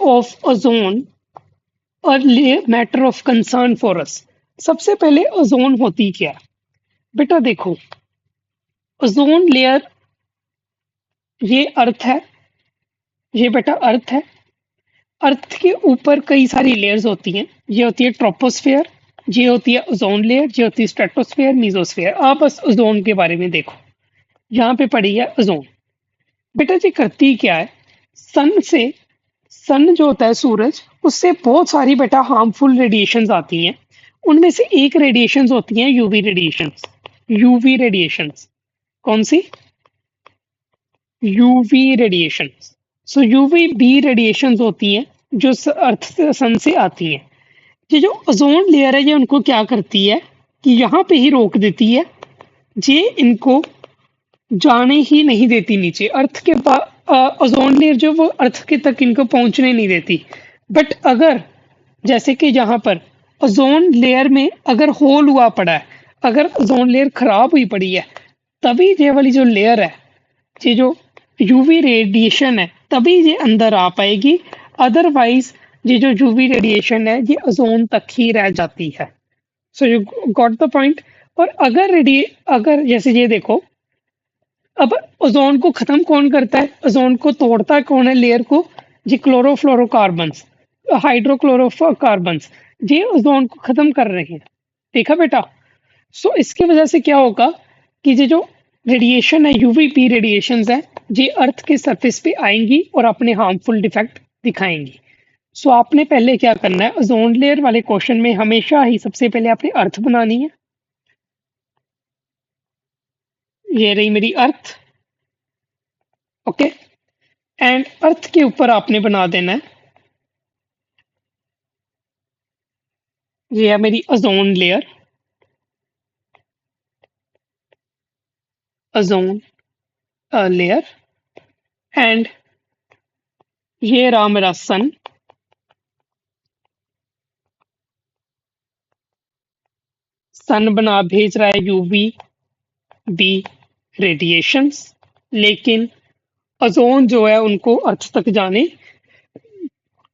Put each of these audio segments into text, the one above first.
Of ozone और matter of concern for us. सबसे पहले ओजोन होती क्या है? बेटा देखो, ओजोन लेयर ये अर्थ है, ये बेटा अर्थ है। अर्थ के ऊपर कई सारी लेयर्स होती हैं। ये होती है ट्रोपोस्फेयर, ये होती है ओजोन लेयर, ये होती है स्ट्रेटोस्फेयर, मीजोस्फेयर। आप बस ओजोन के बारे में देखो, यहाँ पे पड़ी है ओजोन। बेटा जी करती क्या है? सन से, सन जो होता है सूरज, उससे बहुत सारी बेटा हार्मफुल रेडिएशंस आती हैं। उनमें से एक रेडिएशंस होती हैं यूवी रेडिएशंस। यूवी रेडिएशंस कौन सी? UV radiations. So UV B radiations होती हैं जो अर्थ से, सन से आती हैं। ये जो ओजोन लेयर है ये उनको क्या करती है कि यहाँ पे ही रोक देती है, ये इनको जाने ही नहीं देती नीचे। अर्थ के ओजोन लेयर जो वो अर्थ के तक इनको पहुंचने नहीं देती। बट अगर जैसे कि यहाँ पर ओजोन लेयर में अगर होल हुआ पड़ा है, अगर ओजोन लेयर खराब हुई पड़ी है, तभी ये वाली जो लेयर है, ये जो यूवी रेडिएशन है, तभी ये अंदर आ पाएगी। अदरवाइज ये जो यूवी रेडिएशन है ये ओजोन तक ही रह जाती है। So you got the point. और अगर जैसे ये देखो, अब ओजोन को खत्म कौन करता है? ओजोन को तोड़ता कौन है लेयर को? ये क्लोरोफ्लोरोकार्बन्स, हाइड्रोक्लोरोकार्बन्स, ये ओजोन को खत्म कर रहे हैं। देखा बेटा? सो इसकी वजह से क्या होगा कि ये जो रेडिएशन है, यूवीपी रेडिएशंस है, ये अर्थ के सरफेस पे आएंगी और अपने हार्मफुल डिफेक्ट दिखाएंगी। सो आपने पहले क्या करना है, ओजोन लेयर वाले क्वेश्चन में हमेशा ही सबसे पहले आपने अर्थ बनानी है। ये रही मेरी अर्थ, ओके। एंड अर्थ के ऊपर आपने बना देना है, ये है मेरी ozone layer, ozone layer. And ये रहा मेरा सन, सन बना भेज रहा है यूवी बी रेडिएशंस, लेकिन ओजोन जो है उनको अर्थ तक जाने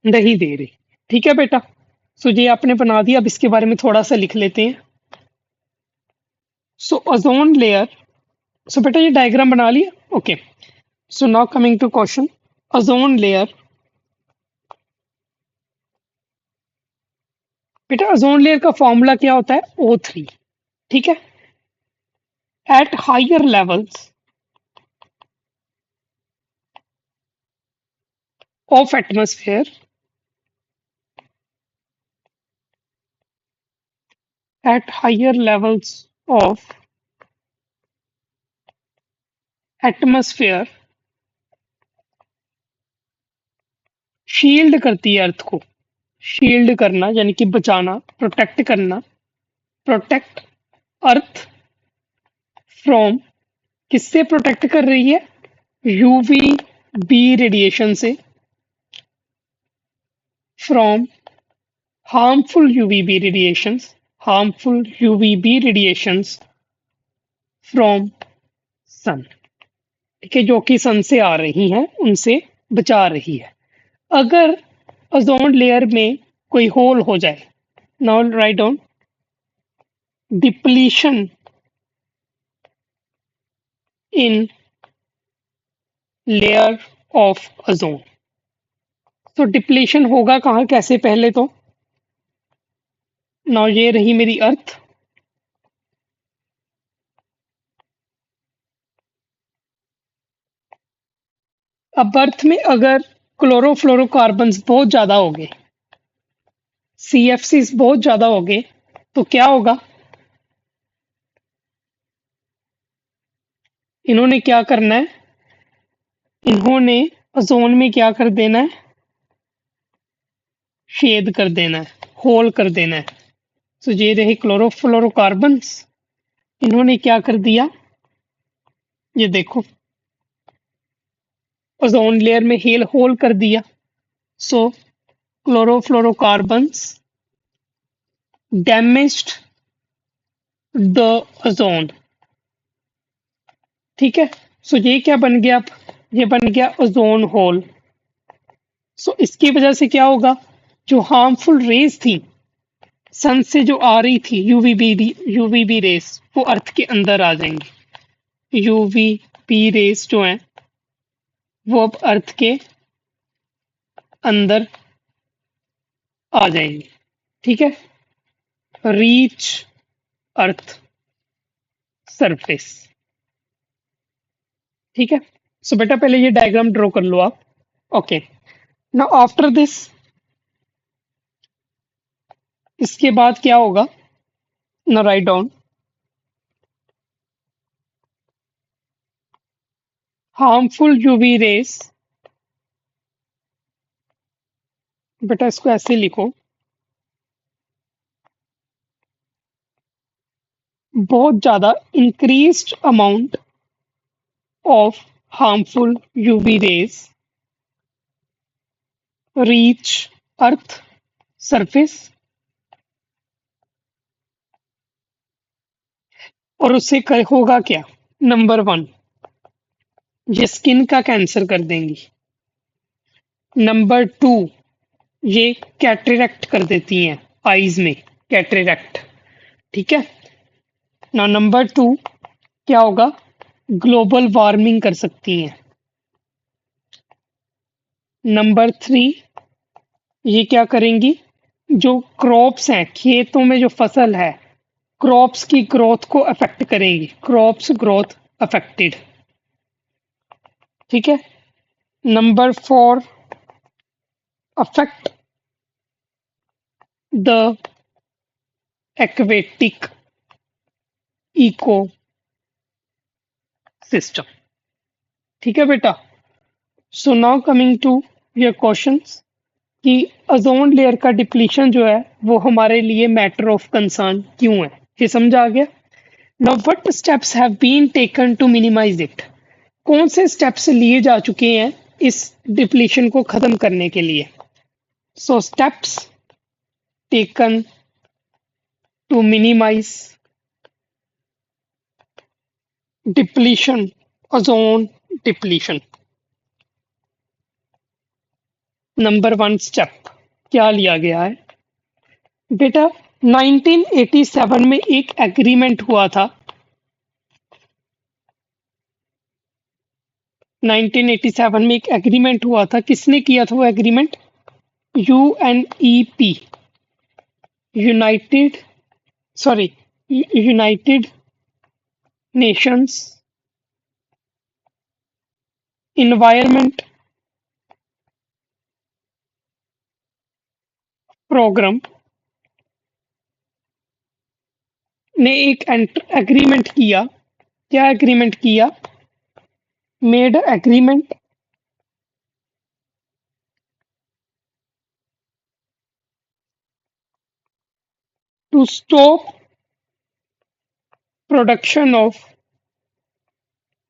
नहीं दे रही। ठीक है बेटा? सो ये आपने बना दिया। अब इसके बारे में थोड़ा सा लिख लेते हैं। सो ओजोन लेयर, सो बेटा ये डायग्राम बना लिया, okay. So now coming to question, ozone layer. बेटा ओजोन लेयर का फॉर्मूला क्या होता है? O3। ठीक है? At higher levels of atmosphere, at higher levels of atmosphere, shield करती है अर्थ को। शील्ड करना यानी कि बचाना, प्रोटेक्ट करना, प्रोटेक्ट अर्थ फ्रॉम, किससे प्रोटेक्ट कर रही है? यूवी बी रेडिएशन से, from harmful UVB radiations, harmful UVB radiations from sun. ठीक है? जो कि सन से आ रही हैं उनसे बचा रही है। अगर ओजोन लेयर में कोई होल हो जाए, now write down, depletion in layer of ozone. तो डिप्लीशन होगा कहाँ, कैसे? पहले तो नाउ ये रही मेरी अर्थ, अब अर्थ में अगर क्लोरोफ्लोरोकार्बन्स बहुत ज्यादा हो गए, CFCs बहुत ज्यादा हो गए, तो क्या होगा? इन्होंने क्या करना है? इन्होंने ओजोन में क्या कर देना है? छेद कर देना है, होल कर देना है। तो ये रहे क्लोरोफ्लोरोकार्बन्स, इन्होंने क्या कर दिया? ये देखो, ओजोन लेयर में हेल होल कर दिया। सो क्लोरोफ्लोरोकार्बन्स डैमेज्ड द ओजोन। ठीक है? सो ये क्या बन गया? अब ये बन गया ओजोन होल। सो इसकी वजह से क्या होगा, जो हार्मफुल रेज थी सन से जो आ रही थी, यूवीबी रेस, वो अर्थ के अंदर आ जाएंगी। यूवीबी रेस जो है वो अब अर्थ के अंदर आ जाएंगी। ठीक है, रीच अर्थ सरफेस। ठीक है, सो बेटा पहले ये डायग्राम ड्रॉ कर लो आप। ओके, नाउ आफ्टर दिस, इसके बाद क्या होगा, ना write down harmful UV rays. बेटा इसको ऐसे लिखो, बहुत ज्यादा increased amount of harmful UV rays reach earth surface, और उससे होगा क्या, नंबर वन, ये स्किन का कैंसर कर देंगी। नंबर टू, ये कैटरेक्ट कर देती हैं आईज में, कैटरेक्ट। ठीक है ना, नंबर टू क्या होगा, ग्लोबल वार्मिंग कर सकती हैं। नंबर थ्री, ये क्या करेंगी, जो क्रॉप्स हैं, खेतों में जो फसल है, क्रॉप्स की ग्रोथ को अफेक्ट करेंगी, क्रॉप्स ग्रोथ अफेक्टेड। ठीक है, number four, affect the aquatic ecosystem. ठीक है बेटा, so now coming to your questions कि ओजोन लेयर का डिप्लीशन जो है वो हमारे लिए मैटर ऑफ कंसर्न क्यों है, ये समझ आ गया। Now what steps have been taken to minimise it, कौन से स्टेप्स लिए जा चुके हैं इस डिप्लीशन को खत्म करने के लिए। So steps taken to minimize depletion, ozone depletion. Number one step क्या लिया गया है बेटा, 1987 में एक एग्रीमेंट हुआ था। 1987 में एक एग्रीमेंट हुआ था, किसने किया था वो agreement, UNEP, United sorry United Nations environment programme ने एक एग्रीमेंट किया। क्या एग्रीमेंट किया, made agreement to stop production of,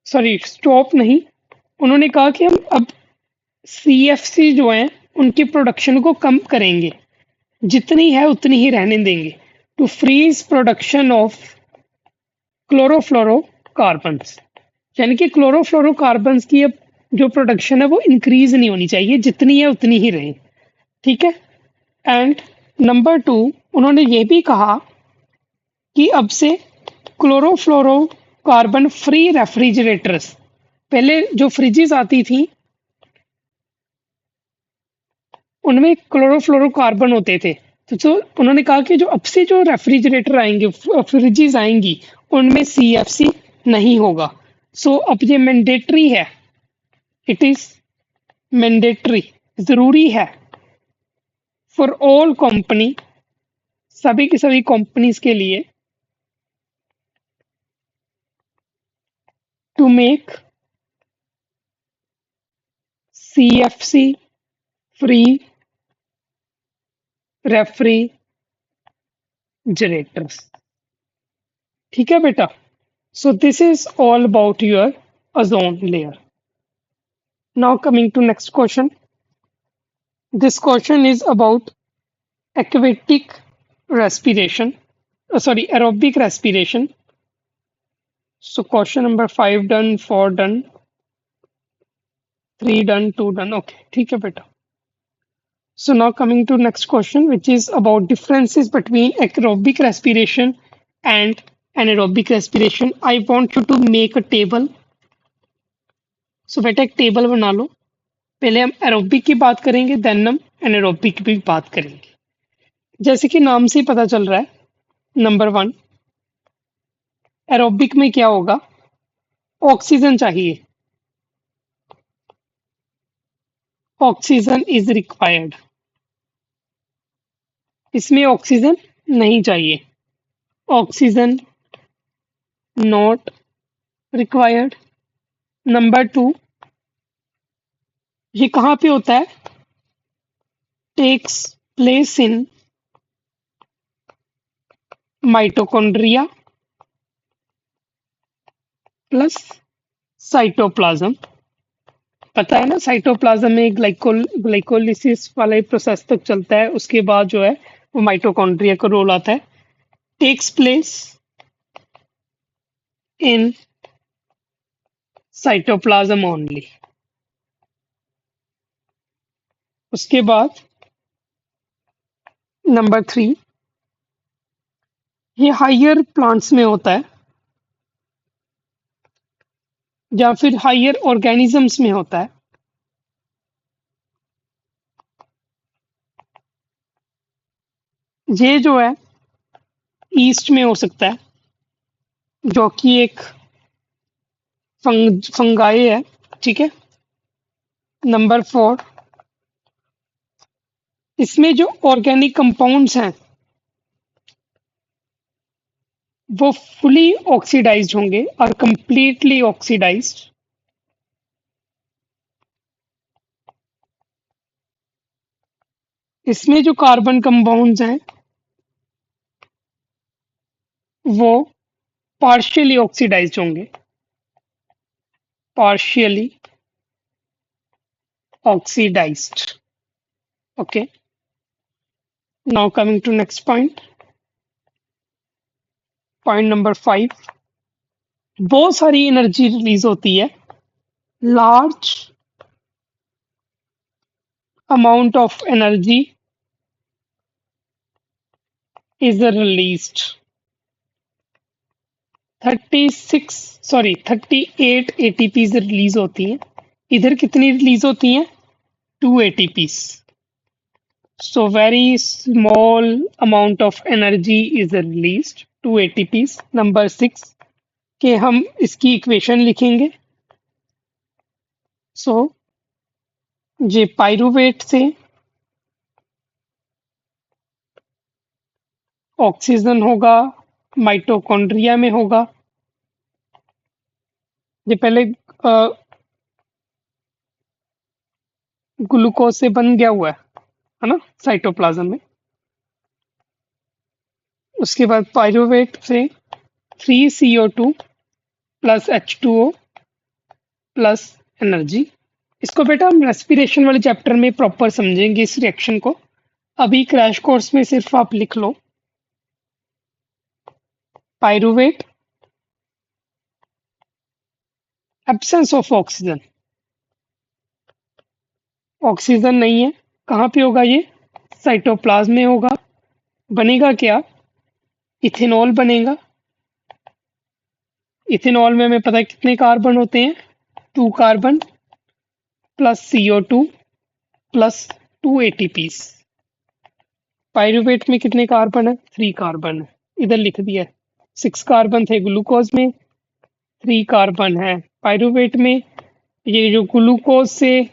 sorry stop नहीं, उन्होंने कहा कि हम अब सीएफसी जो है उनकी प्रोडक्शन को कम करेंगे, जितनी है उतनी ही रहने देंगे। To freeze production of chlorofluorocarbons, यानी कि क्लोरोफ्लोरोकार्बन्स की अब जो प्रोडक्शन है वो इंक्रीज नहीं होनी चाहिए, जितनी है उतनी ही रहे। ठीक है, एंड नंबर टू, उन्होंने ये भी कहा कि अब से क्लोरोफ्लोरोकार्बन फ्री रेफ्रिजरेटर्स, पहले जो फ्रिजेस आती थी उनमें क्लोरोफ्लोरोकार्बन होते थे, तो उन्होंने कहा कि जो अब से जो रेफ्रिजरेटर आएंगे, फ्रिजेस आएंगी, उनमें सीएफसी नहीं होगा। सो अब ये मैंडेटरी है, इट इज मैंडेटरी, जरूरी है फॉर ऑल कंपनी, सभी की सभी कंपनीज के लिए, to make CFC free refrigerators. ठीक है बेटा, so this is all about your ozone layer. Now coming to next question, this question is about aquatic respiration, sorry, aerobic respiration. So question number 5 done, 4 done, 3 done, 2 done. Okay, ठीक है बेटा। So now coming to next question, which is about differences between aerobic respiration and anaerobic respiration. I want you to make a table. So बेटा एक table बना लो. पहले हम aerobic की बात करेंगे, देन हम एनारोबिक की भी बात करेंगे. जैसे कि नाम से ही पता चल रहा है, नंबर वन, एरोबिक में क्या होगा? ऑक्सीजन चाहिए. Oxygen is required. इसमें ऑक्सीजन नहीं चाहिए. Oxygen not required. Number two, ये कहाँ पे होता है? Takes place in mitochondria plus cytoplasm. पता है ना, साइटोप्लाज्म में ग्लाइकोलिसिस वाला ही प्रोसेस तक चलता है, उसके बाद जो है वो माइटोकॉन्ड्रिया का रोल आता है. Takes place in cytoplasm only. उसके बाद नंबर थ्री, ये हायर प्लांट्स में होता है या फिर हायर ऑर्गेनिजम्स में होता है. ये जो है ईस्ट में हो सकता है, जो कि एक फंगाई है. ठीक है. नंबर फोर, इसमें जो ऑर्गेनिक कंपाउंड्स हैं वो फुली ऑक्सीडाइज्ड होंगे और कंप्लीटली ऑक्सीडाइज्ड. इसमें जो कार्बन कंपाउंड्स हैं वो पार्शियली ऑक्सीडाइज्ड होंगे. Partially oxidised. Okay. Now coming to next point. Point number five, बहुत सारी एनर्जी रिलीज होती है. Large amount of energy is released. 38 ATPs release होती हैं. इधर कितनी रिलीज होती हैं? 2 ATPs. So very small amount of energy is released, 2 ATPs. Number six के हम इसकी इक्वेशन लिखेंगे. सो ये पाइरूवेट से ऑक्सीजन होगा, माइटोकॉन्ड्रिया में होगा. ये पहले ग्लूकोज से बन गया हुआ है ना, साइटोप्लाज्म में. उसके बाद पाइरूवेट से 3CO2 plus H2O plus energy. इसको बेटा हम रेस्पिरेशन वाले चैप्टर में प्रॉपर समझेंगे इस रिएक्शन को. अभी क्रैश कोर्स में सिर्फ आप लिख लो pyruvate, absence of oxygen. Oxygen नहीं है, कहाँ पे होगा ये? साइटोप्लाज्म में होगा. बनेगा क्या? इथेनॉल बनेगा. इथेनॉल में हमें पता है कितने कार्बन होते हैं? 2 carbon plus CO2 plus 2 ATPase. Pyruvate में कितने कार्बन है? 3 कार्बन है. इधर लिख दिया. 6 कार्बन थे ग्लूकोज में, 3 कार्बन है पाइरूवेट में. ये जो ग्लूकोज से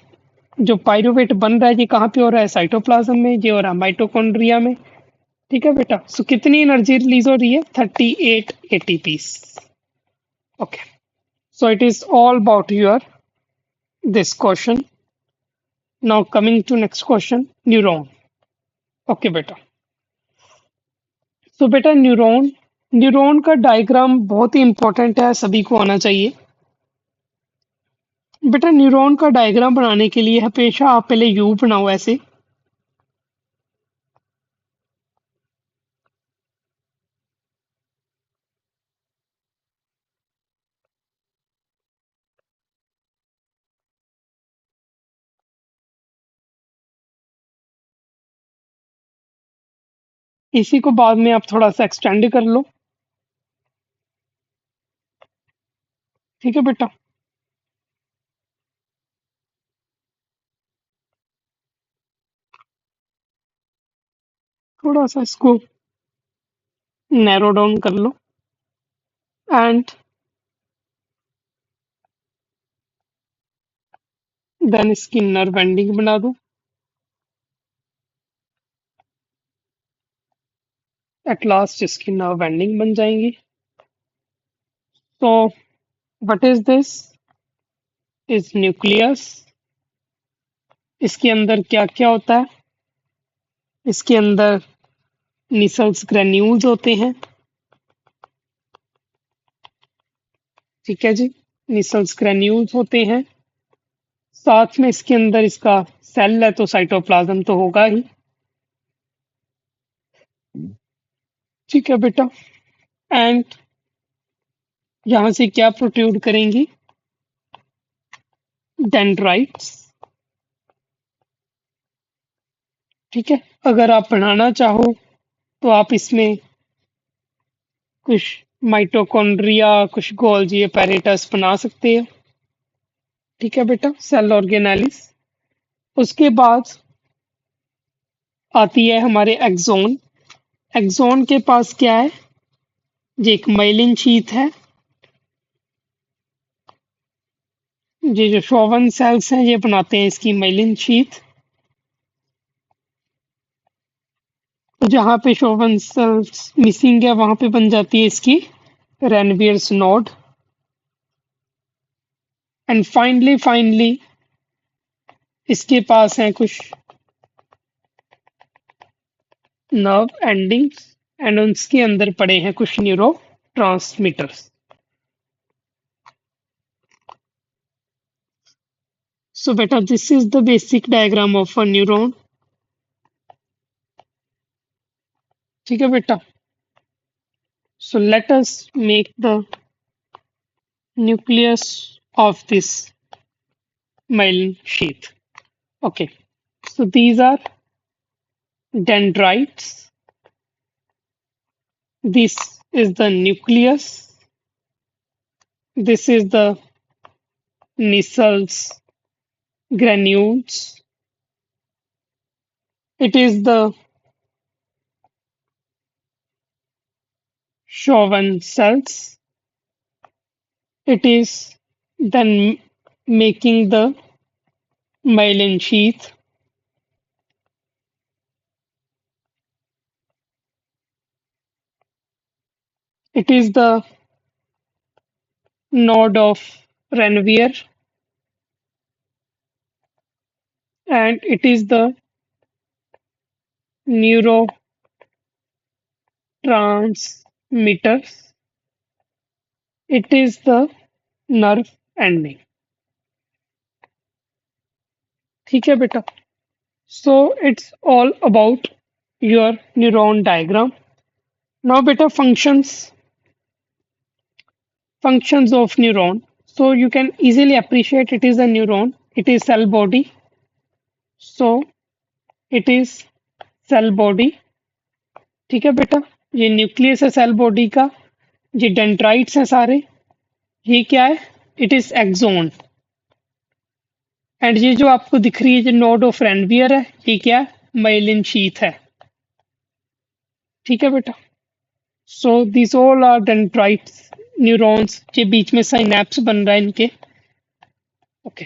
जो पाइरूवेट बन रहा है, ये कहाँ पे हो रहा है? साइटोप्लाज्म में. ये हो रहा है माइटोकॉन्ड्रिया में. ठीक है बेटा. सो कितनी एनर्जी रिलीज हो रही है? 38 ATPs. Okay. So it is all about your this question. Now coming to next question, neuron. Okay बेटा. सो बेटा न्यूरॉन, न्यूरॉन का डायग्राम बहुत ही इंपॉर्टेंट है, सभी को आना चाहिए. बेटा न्यूरॉन का डायग्राम बनाने के लिए हमेशा आप पहले यू बनाओ ऐसे. इसी को बाद में आप थोड़ा सा एक्सटेंड कर लो। ठीक है बेटा। थोड़ा सा इसको नैरो डाउन कर लो एंड देन इसकी नर्व एंडिंग बना दो। एट लास्ट इसकी नर्व एंडिंग बन जाएंगी। तो what is this is nucleus. इसके अंदर क्या क्या होता है? इसके अंदर निसल्स ग्रेन्यूल्स होते हैं। ठीक है जी, निसल्स ग्रेन्यूल्स होते हैं। साथ में इसके अंदर इसका सेल है तो साइटोप्लाज्म तो होगा ही। ठीक है बेटा। एंड यहाँ से क्या प्रोट्रूड करेंगी? डेंड्राइट्स। ठीक है, अगर आप बनाना चाहो तो आप इसमें कुछ माइटोकॉन्ड्रिया, कुछ गोल्जी एपेरेटस बना सकते हो। ठीक है बेटा, सेल ऑर्गेनेलिस। उसके बाद आती है हमारे एक्सोन। एक्सोन के पास क्या है? ये एक माइलिन शीथ है। ये जो शोवन सेल्स हैं ये बनाते हैं इसकी माइलिन शीथ। तो जहाँ पे शोवन सेल्स मिसिंग है वहां पे बन जाती है इसकी रेनवियर्स नोड। एंड फाइनली इसके पास है कुछ नर्व एंडिंग्स एंड उसके अंदर पड़े हैं कुछ न्यूरो ट्रांसमीटर्स। सो बेटा this is the basic diagram of a neuron. ठीक है बेटा। So let us make the nucleus of this myelin sheath. Okay, so these are dendrites. This is the nucleus. This is the Nissal's granules. It is the Schwann cells. It is then making the myelin sheath. It is the node of Ranvier, and it is the neurotransmitters. It is the nerve ending. ठीक है बेटा। So it's all about your neuron diagram. Now beta functions of neuron. So you can easily appreciate it is a neuron. It is cell body. So it is cell body. ठीक है बेटा, ये nucleus है cell body का। ये dendrites हैं सारे। ये क्या है? It is axon. एंड ये जो आपको दिख रही है जो नोड ऑफ रेनवियर है, ये क्या है? माइलिन शीथ है। ठीक है बेटा। So this all are dendrites neurons के बीच में साइनैप्स बन रहा है इनके। Okay,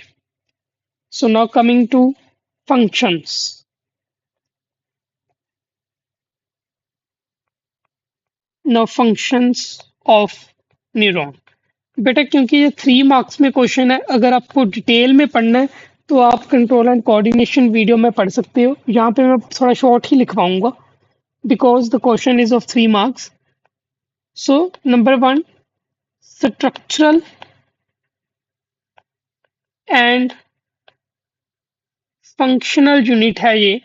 so now coming to functions. Now functions of neuron. बेटा क्योंकि ये 3 मार्क्स में क्वेश्चन है, अगर आपको डिटेल में पढ़ना है तो आप कंट्रोल एंड कोऑर्डिनेशन वीडियो में पढ़ सकते हो। यहाँ पे मैं थोड़ा शॉर्ट ही लिखवाऊंगा because the question is of 3 marks. So number 1, structural and functional unit है ये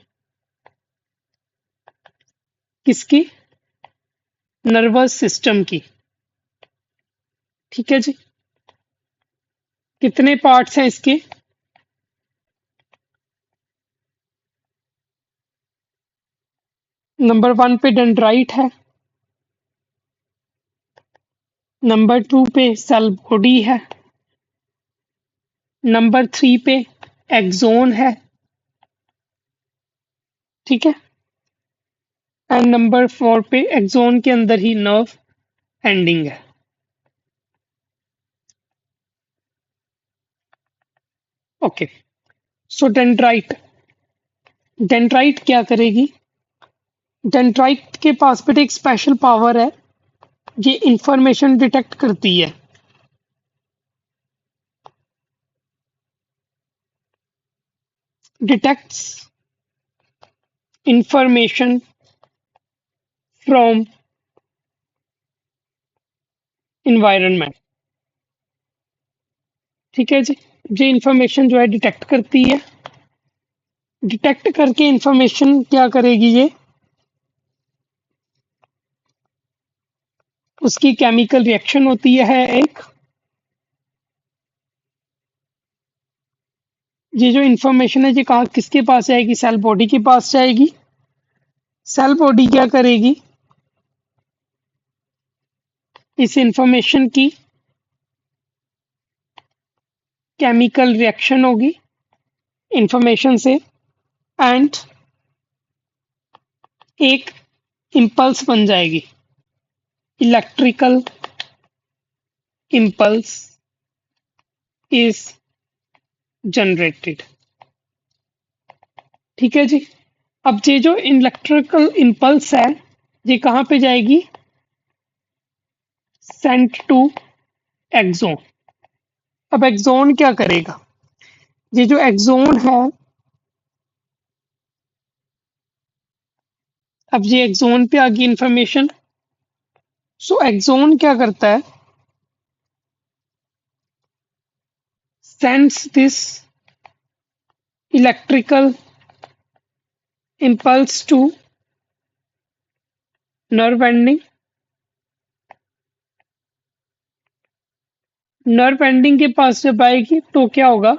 किसकी? नर्वस सिस्टम की। ठीक है जी। कितने पार्ट्स हैं इसके? नंबर 1 पे डेंड्राइट है, नंबर 2 पे सेल बॉडी है, नंबर 3 पे एक्सोन है, ठीक है, एंड नंबर 4 पे एक्सोन के अंदर ही नर्व एंडिंग है। ओके, सो डेंड्राइट, डेंड्राइट क्या करेगी? डेंड्राइट के पास बेटे एक स्पेशल पावर है, ये इंफॉर्मेशन डिटेक्ट करती है। डिटेक्ट्स इंफॉर्मेशन फ्रॉम इन्वायरमेंट, ठीक है जी। ये इंफॉर्मेशन जो है डिटेक्ट करती है, डिटेक्ट करके इंफॉर्मेशन क्या करेगी ये, उसकी केमिकल रिएक्शन होती है एक, ये जो इंफॉर्मेशन है ये कहाँ किसके पास जाएगी? सेल बॉडी के पास जाएगी। सेल बॉडी क्या करेगी? इस इंफॉर्मेशन की केमिकल रिएक्शन होगी इंफॉर्मेशन से, एंड एक इम्पल्स बन जाएगी, इलेक्ट्रिकल इम्पल्स इज जनरेटेड, ठीक है जी। अब ये जो इलेक्ट्रिकल इम्पल्स है ये कहाँ पे जाएगी? Sent to axon. अब एक्सोन क्या करेगा? ये जो एक्सोन है, अब ये एक्सोन पे आ गई इंफॉर्मेशन। सो एक्सोन क्या करता है? Sends this electrical impulse to nerve ending, nerve ending के पास जब आएगी तो क्या होगा?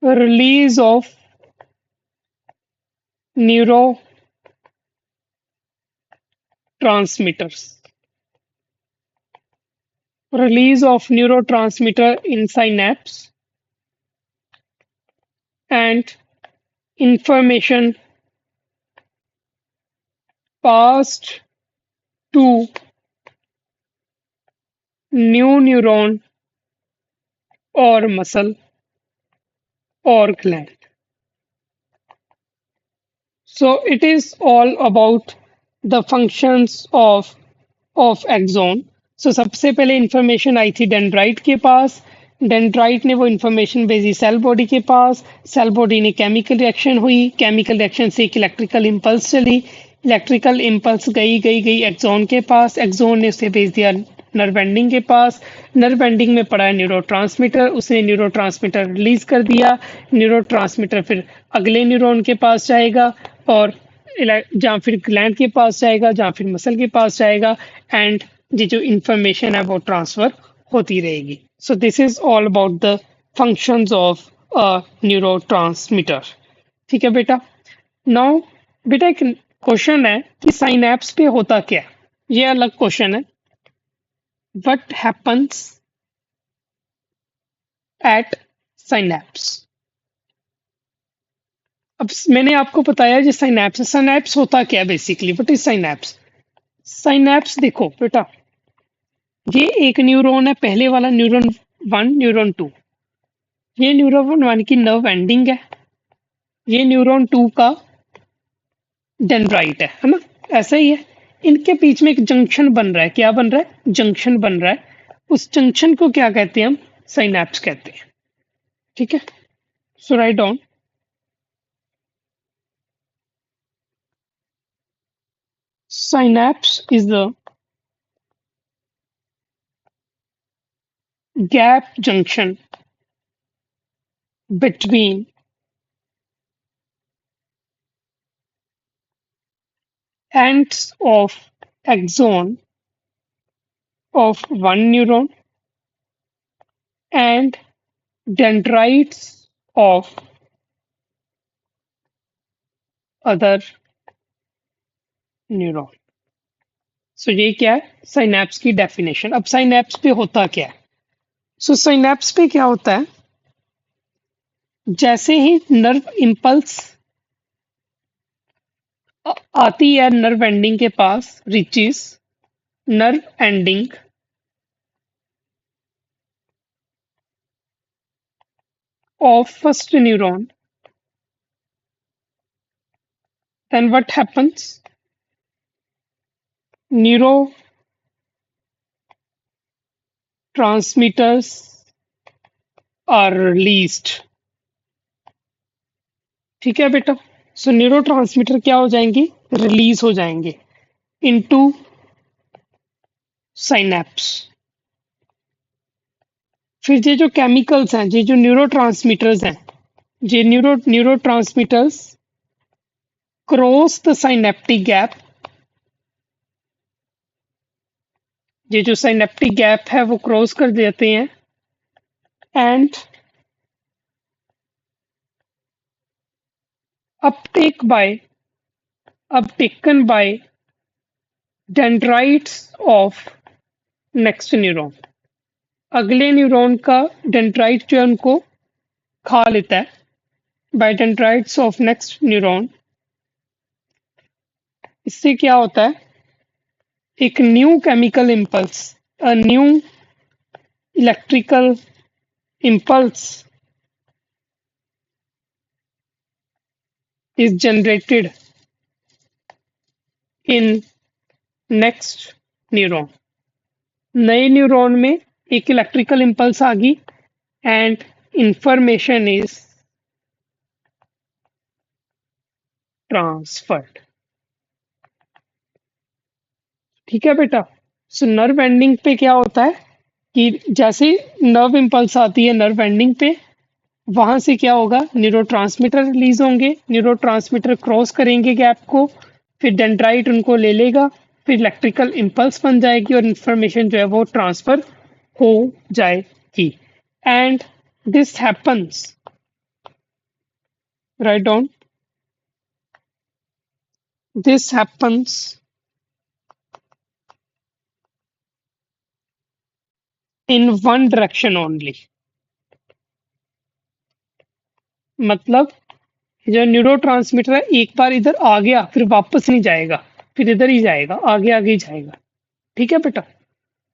Release of neuro transmitters, release of neurotransmitter in synapse, and information passed to new neuron or muscle or gland. So it is all about the functions of axon. So सबसे पहले information आई थी dendrite के पास, dendrite ने वो information भेजी cell body के पास, cell body ने chemical reaction हुई, केमिकल रिएक्शन से एक इलेक्ट्रिकल इम्पल्स चली, इलेक्ट्रिकल इम्पल्स गई एक्सोन के पास, एक्सोन ने उसे भेज दिया नर्व एंडिंग के पास, नर्व एंडिंग में पड़ा है न्यूरोट्रांसमीटर, उसने न्यूरोट्रांसमीटर रिलीज कर दिया, न्यूरोट्रांसमीटर फिर अगले न्यूरॉन के पास जाएगा और जहाँ फिर ग्लैंड के पास जाएगा, जहाँ फिर मसल के पास जाएगा, एंड ये जो इंफॉर्मेशन है वो ट्रांसफर होती रहेगी। सो this is all about the functions of neurotransmitter, ठीक है बेटा। नाउ बेटा एक क्वेश्चन है कि साइनैप्स पे होता क्या है, ये अलग क्वेश्चन है। What happens at synapse? अब मैंने आपको बताया जो साइनैप्स है, साइनैप्स होता क्या है basically, what is synapse? Synapse देखो बेटा, ये एक न्यूरॉन है, पहले वाला न्यूरॉन 1, न्यूरॉन 2, ये न्यूरॉन 1 की नर्व एंडिंग है, ये न्यूरॉन 2 का डेंड्राइट है ना, ऐसा ही है। इनके बीच में एक जंक्शन बन रहा है, क्या बन रहा है? जंक्शन बन रहा है, उस जंक्शन को क्या कहते हैं? हम साइनैप्स कहते हैं, ठीक है। So write down, synapse is the gap junction between ends of axon of one neuron and dendrites of other neuron. So ये क्या है, साइनैप्स की डेफिनेशन। अब साइनैप्स पे होता क्या है? सो साइनैप्स पे क्या होता है, जैसे ही नर्व इम्पल्स आती है नर्व एंडिंग के पास, reaches nerve ending of first neuron, then what happens, neurotransmitters are released। ठीक है बेटा। सो न्यूरोट्रांसमीटर क्या हो जाएंगे, रिलीज हो जाएंगे इनटू साइनैप्स। फिर ये जो केमिकल्स हैं, ये जो न्यूरोट्रांसमीटर्स हैं, ये neurotransmitters cross the synaptic gap. ये जो साइनेप्टिक गैप है वो क्रॉस कर देते हैं and uptake by uptaken by dendrites of next neuron। अगले न्यूरॉन का डेंड्राइट जो है उनको खा लेता है, by dendrites of next neuron. इससे क्या होता है, एक new chemical impulse, a new electrical impulse is generated in next neuron. नए न्यूरॉन में एक इलेक्ट्रिकल इम्पल्स आ गई एंड इंफॉर्मेशन इज ट्रांसफर्ड। ठीक है बेटा। सो नर्व एंडिंग पे क्या होता है कि जैसे नर्व इम्पल्स आती है नर्व एंडिंग पे, वहां से क्या होगा, न्यूरोट्रांसमीटर रिलीज होंगे, न्यूरोट्रांसमीटर क्रॉस करेंगे गैप को, फिर डेंड्राइट उनको ले लेगा, फिर इलेक्ट्रिकल इम्पल्स बन जाएगी और इंफॉर्मेशन जो है वो ट्रांसफर हो जाएगी। And this happens, write down, this happens in one direction only. मतलब जो न्यूरोट्रांसमीटर है एक बार इधर आ गया फिर वापस नहीं जाएगा, फिर इधर ही जाएगा, आगे आगे ही जाएगा। ठीक है बेटा।